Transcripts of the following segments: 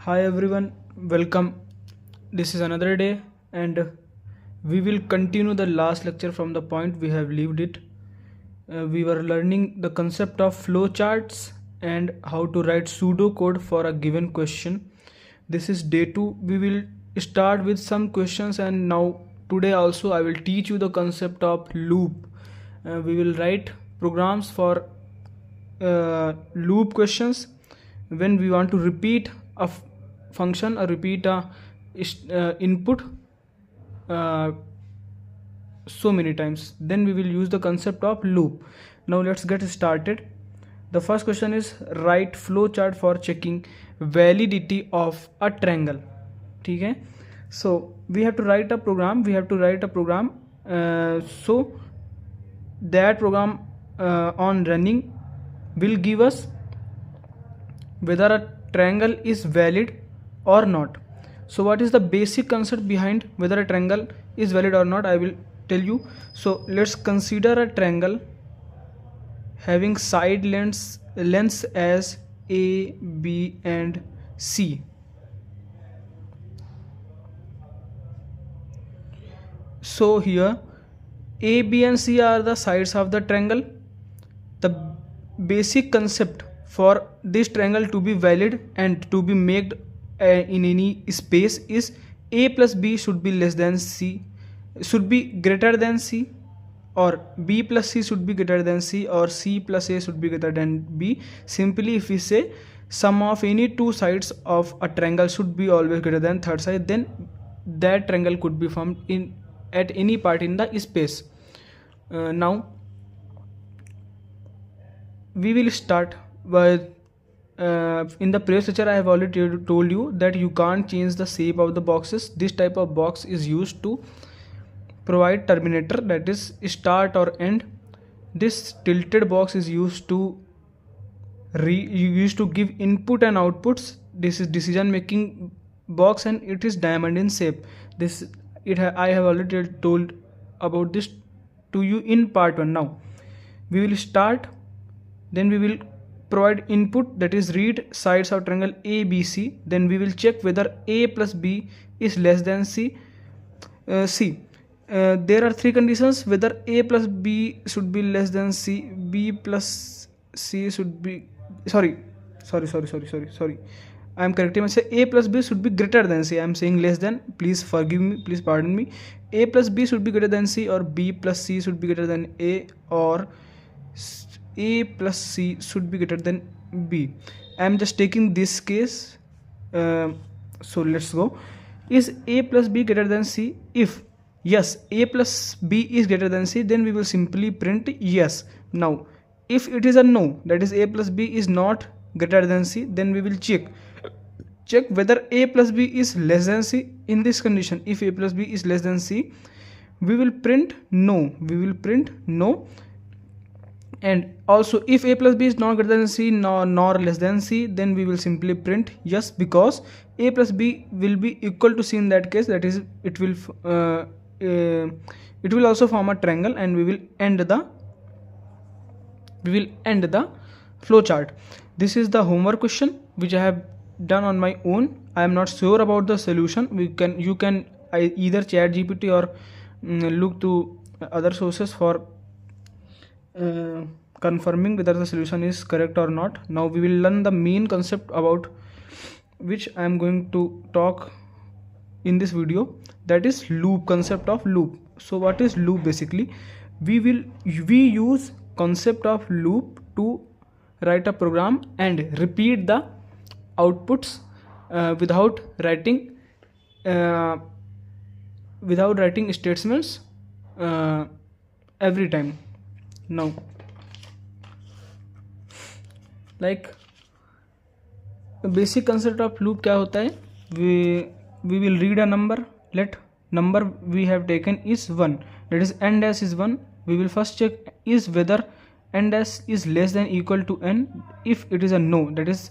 Hi everyone, welcome. This is another day, and we will continue the last lecture from the point we have left it. We were learning the concept of flowcharts and how to write pseudo code for a given question. This is day 2. We will start with some questions, and now today also I will teach you the concept of loop. We will write programs for loop questions when we want to repeat a function or repeat a input so many times. Then we will use the concept of loop. Now let's get started. The first question is write flowchart for checking validity of a triangle. ठीक है, so we have to write a program. So that program on running will give us whether a triangle is valid or not. So what is the basic concept behind whether a triangle is valid or not? I will tell you. So let's consider a triangle having side lengths as A, B and C. So here A, B and C are the sides of the triangle. The basic concept for this triangle to be valid and to be made in any space is A plus B should be less than C, should be greater than C, or B plus C should be greater than C, or C plus A should be greater than B. Simply if we say sum of any two sides of a triangle should be always greater than third side, then that triangle could be formed in at any part in the space. Now we will start with in the previous lecture I have already told you that you can't change the shape of the boxes. This type of box is used to provide terminator, that is start or end. This tilted box is used to give input and outputs. This is decision making box and it is diamond in shape. I have already told about this to you in part 1. Now we will start, then we will provide input, that is read sides of triangle ABC. Then we will check whether A plus B is less than C. There are three conditions: whether A plus B should be less than C, B plus C should be sorry I am correcting myself. A plus B should be greater than C. I am saying less than. Please forgive me. Please pardon me. A plus B should be greater than C, or B plus C should be greater than A, or A plus C should be greater than B. I am just taking this case. So let's go. Is A plus B greater than C? If yes, A plus B is greater than C, then we will simply print yes. Now if it is a no, that is A plus B is not greater than C, then we will check whether A plus B is less than C. In this condition, if A plus B is less than C, we will print no. And also if A plus B is not greater than C nor less than C, then we will simply print yes, because A plus B will be equal to C in that case. That is, it will also form a triangle, and we will end the flowchart. This is the homework question which I have done on my own. I am not sure about the solution. You can either chat GPT or look to other sources for confirming whether the solution is correct or not. Now we will learn the main concept about which I am going to talk in this video, that is loop, concept of loop. So what is loop? Basically we use concept of loop to write a program and repeat the outputs without writing statements every time. Now like the basic concept of loop क्या होता है? We will read a number. Let number we have taken is 1, that is n dash is 1. We will first check is whether n dash is less than equal to n. If it is a no, that is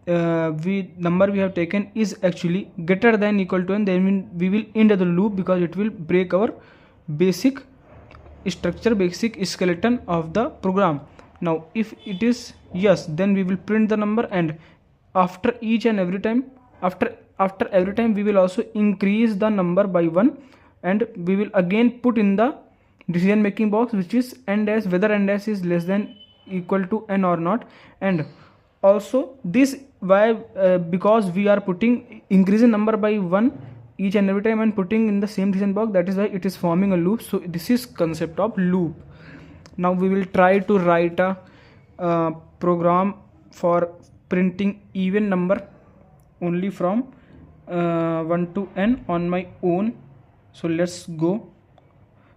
number we have taken is actually greater than equal to n, then we will end the loop, because it will break our basic structure, basic skeleton of the program. Now if it is yes, then we will print the number, and after each and every time After every time we will also increase the number by 1, and we will again put in the decision making box, which is n dash, whether n dash is less than equal to n or not. And also this why because we are putting increasing number by 1 each and every time and putting in the same decision box, that is why it is forming a loop. So this is concept of loop. Now we will try to write a program for printing even number only from 1 to n on my own. So let's go.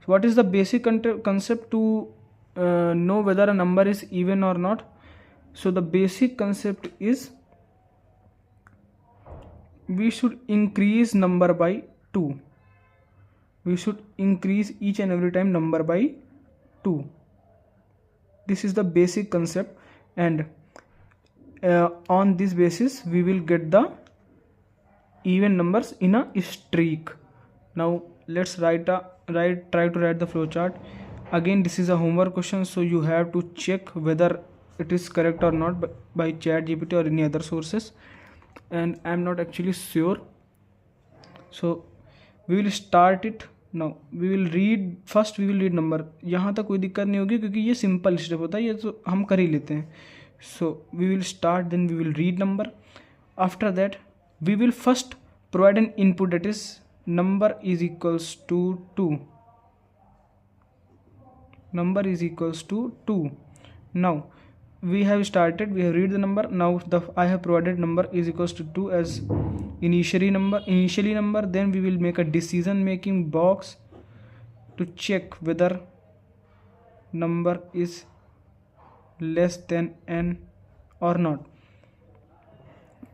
So what is the basic concept to know whether a number is even or not? So the basic concept is we should increase number by 2. We should increase each and every time number by 2. This is the basic concept, and on this basis we will get the even numbers in a streak. Now let's try to write the flowchart. Again, this is a homework question, so you have to check whether it is correct or not by ChatGPT or any other sources, and I am not actually sure. So we will start it now. We will read first, we will read number. यहाँ तक कोई दिक्कत नहीं होगी क्योंकि ये simple step होता है, ये तो हम कर ही लेते हैं. So we will start, then we will read number. After that we will first provide an input, that is number is equals to 2. Number is equals to 2. Now we have started, we have read the number. Now I have provided number is equals to 2 as initially number. Then we will make a decision making box to check whether number is less than n or not.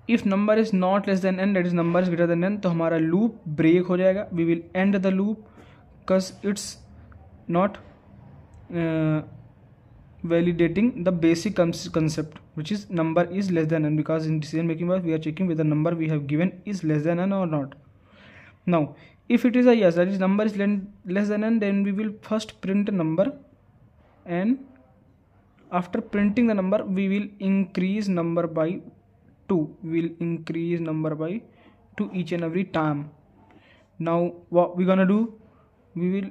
If number is not less than n, that is number is greater than n, तो हमारा loop break हो जाएगा. We will end the loop because it's not validating the basic concept, which is number is less than n, because in decision making box we are checking whether number we have given is less than n or not. Now if it is a yes, that is number is less than n, then we will first print a number, and after printing the number we will increase number by 2. We will increase number by 2 each and every time. Now what we gonna do, we will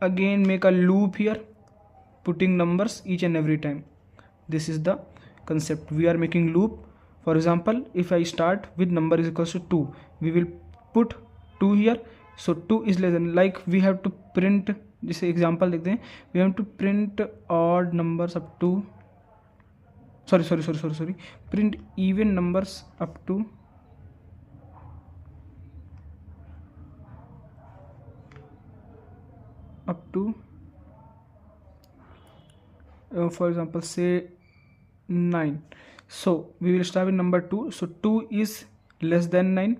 again make a loop here, putting numbers each and every time. This is the concept. We are making loop. For example, if I start with number is equals to 2, we will put 2 here. So 2 is less than, like we have to print, जैसे example देखते हैं, we have to print odd numbers up to print even numbers up to for example say 9. So we will start with number 2. So 2 is less than 9,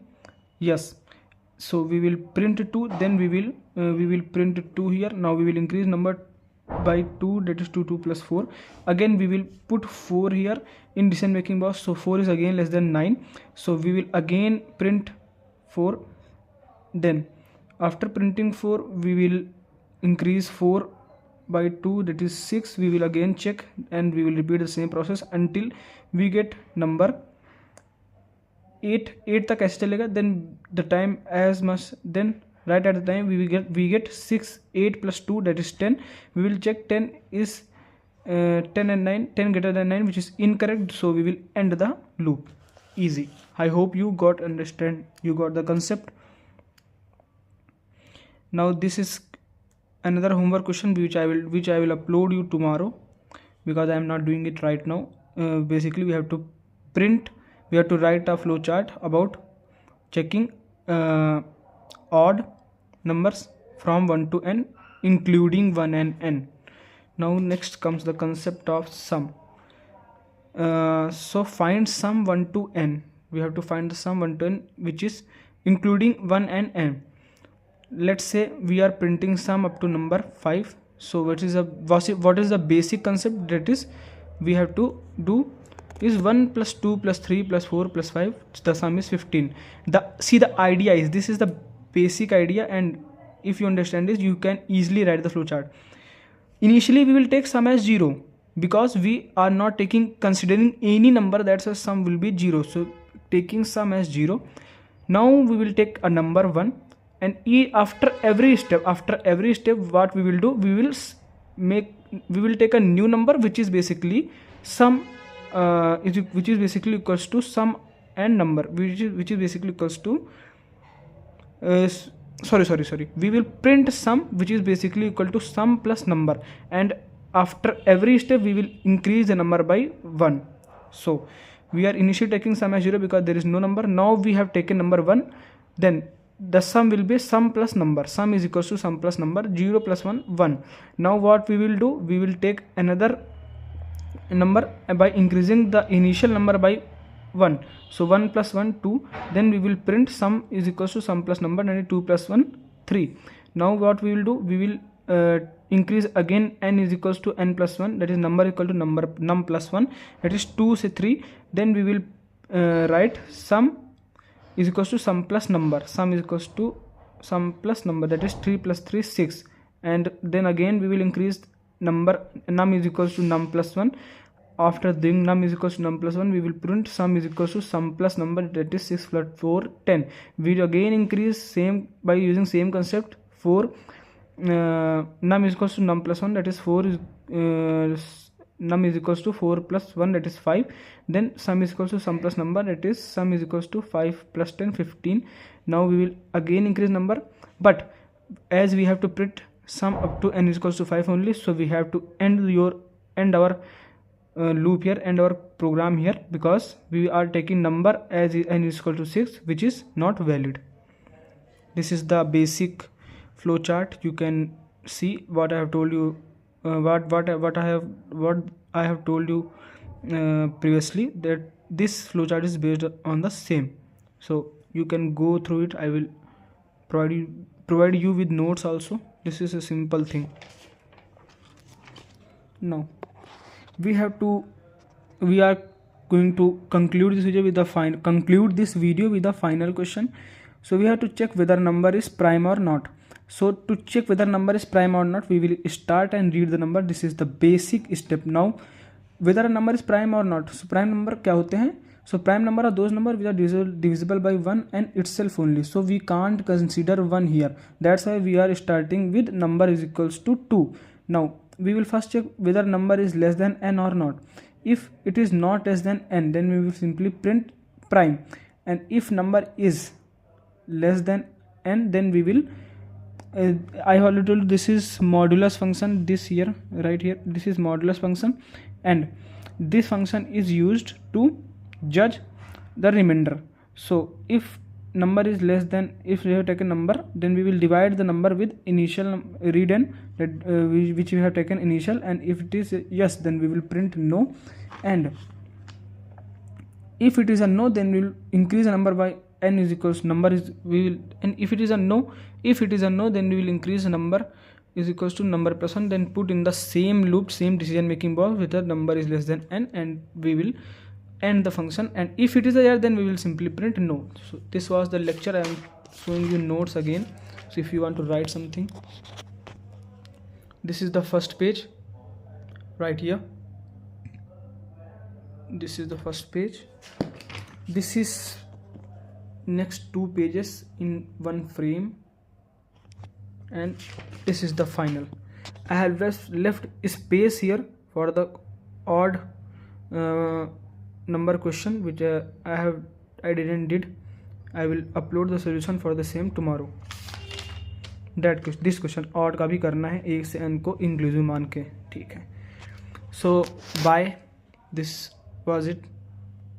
yes. So we will print 2, then we will print 2 here. Now we will increase number by 2, that is 2 plus 4. Again we will put 4 here in decision making box. So 4 is again less than 9, so we will again print 4. Then after printing 4 we will increase 4 by 2, that is 6. We will again check and we will repeat the same process until we get number 8 तक ऐसे चलेगा. Then the time as much, then right at the time we get 6. 8 plus 2, that is 10. We will check 10 is 10 and 9, 10 greater than 9, which is incorrect. So we will end the loop. Easy. I hope you got the concept. Now this is another homework question which I will upload you tomorrow, because I am not doing it right now. Basically we have to write a flow chart about checking odd numbers from 1 to n, including 1 and n. Now next comes the concept of sum. So find sum 1 to n. We have to find the sum 1 to n, which is including 1 and n. Let's say we are printing sum up to number 5. So what is the basic concept? That is, we have to do is 1 plus 2 plus 3 plus 4 plus 5, the sum is 15. The idea is, this is the basic idea, and if you understand this you can easily write the flowchart. Initially we will take sum as 0. because we are not considering any number, that's a sum will be 0. So taking sum as 0. Now we will take a number 1, and after every step what we will do, we will take a new number which is basically sum, which is basically equals to sum and number, which is basically equals to sorry, we will print sum which is basically equal to sum plus number, and after every step we will increase the number by 1. So we are initially taking sum as 0 because there is no number. Now we have taken number 1, then the sum will be sum plus number. Sum is equals to sum plus number, 0 plus 1 1. Now what we will do, we will take another number by increasing the initial number by 1. So 1 plus 1 2, then we will print sum is equals to sum plus number, and 2 plus 1 3. Now what we will do, we will increase again, n is equals to n plus 1, that is number equal to num plus 1, that is 2 say 3. Then we will write sum is equals to sum plus number, sum is equals to sum plus number, that is 3 plus 3 6. And then again we will increase number, num is equals to num plus 1. After doing num is equals to num plus 1, we will print sum is equals to sum plus number, that is 6 plus 4 10. We again increase same by using same concept, 4 num is equals to num plus 1, that is 4 is num is equals to 4 plus 1, that is 5. Then sum is equals to sum plus number, that is sum is equals to 5 plus 10 15. Now we will again increase number, but as we have to print sum up to n is equals to 5 only, so we have to end our loop here, and our program here, because we are taking number as n is equal to 6, which is not valid. This is the basic flow chart. You can see what I have told you, what I have told you previously, that this flow chart is based on the same. So you can go through it. I will provide you with notes also. This is a simple thing. Now we are going to conclude this video with the final question. So we have to check whether number is prime or not. So to check whether number is prime or not, we will start and read the number. This is the basic step. Now whether a number is prime or not. So prime number क्या होते हैं? So prime number are those numbers which are divisible by 1 and itself only. So we can't consider 1 here. That's why we are starting with number is equals to 2. Now we will first check whether number is less than n or not. If it is not less than n, then we will simply print prime, and if number is less than n, then we will I already told you this is modulus function. This here, right here, this is modulus function, and this function is used to judge the remainder. So if number is less than, if we have taken number, then we will divide the number with initial read n, that which we have taken initial, and if it is yes, then we will print no, and if it is a no, then we will increase the number by n is equals number is we will, and if it is a no, then we will increase the number is equals to number plus 1, then put in the same loop, same decision making box with the number is less than n, and we will end the function, and if it is there, then we will simply print no. So this was the lecture. I am showing you notes again. So if you want to write something, this is the first page right here. This is the first page. This is next 2 pages in one frame, and this is the final. I have just left space here for the odd number question, which I didn't did. I will upload the solution for the same tomorrow. This question odd का भी करना है, 1 से n को inclusive मान के, ठीक है. So bye. This was it.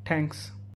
Thanks.